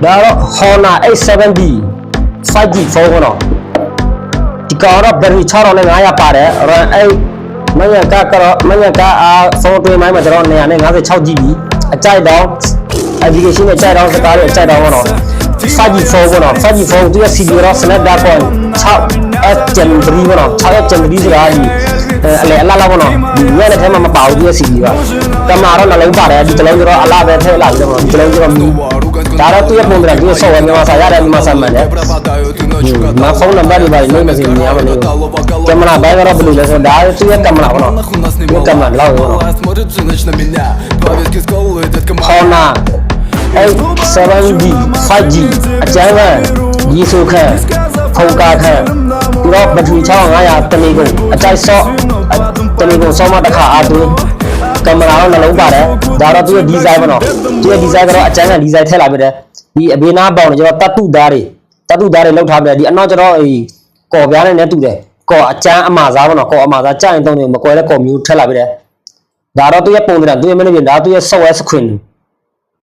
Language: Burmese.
ဒါတော့ Honor A7D 5G phone ကတော့ဒီကတော့ battery 6500ပါတယ်အဲ့မရကဖုန်းတွေမိုင်းမှာကျွန်တော်256 GB အကြိုက်တော့ application နဲ့ကြိုက်တော့စကားတွေအကြိုက်တော့ပေါ့နော် 5G phone ပေါ့နော် 5G phone သူရဲ့ CPU တော့ Snapdragon 6S Gen 3ပေါ့နော် 6S Gen 3ဆိုတာဒီအလဲအလားပေါ့နော်ဒီညနေထဲမှာမပါဘူးသူရဲ့ CPU ကကင်မရာတော့နှလုံးပါတယ်ဒီတစ်လုံးကျတော့အလားပဲထည့်လာပြီးတော့ဒီတစ်လုံးကျတော့မီဒါတော့သူရဲ့ပုံစံသူရဲ့ software မြန်မာစာရတယ်မြန်မာစာမှန်တယ်မဖုန်းနံပါတ်တွေပါနေမစင်းများမနေကင်မရာဘိုင်းကတော့ဘယ်လိုလဲဆိုတော့ဒါသူရဲ့ကင်မရာပေါ့နော်ဒီကင်မရာလောက်ပေါ့နော် Honor A7D 5G အကျန်းကဒီဆိုခန့်ဖုန်းကားခန့်ပြီးတော့ဘက်ထရီ6500တနေကုန်အကြိုက်ဆော့တနေကုန်ဆော့မတစ်ခါအားသွင်းကင်မရာတော့နှလုံးပါတယ်ဒါတော့သူရဲ့ဒီဇိုင်းပေါ့နော်သူရဲ့ဒီဇိုင်းကတော့အကျန်းကဒီဇိုင်းထည့်လာပြတယ်ဒီအဘေးနားပေါင်ကျွန်တော်တတ်တူသားတွေလောက်ထားပြတယ်ဒီအနောက်ကျွန်တော်ကော်ပြားနဲ့တူတယ်ကော်အကျန်းအမာစားပေါ့နော်ကော်အမာစားကြိုင်တုံးတွေမကွဲတဲ့ကော်မျိုးထည့်လာပြတယ်ဒါတော့သူရဲ့ပုံစံသူရဲ့မင်းပြင်ဒါသူရဲ့ software screen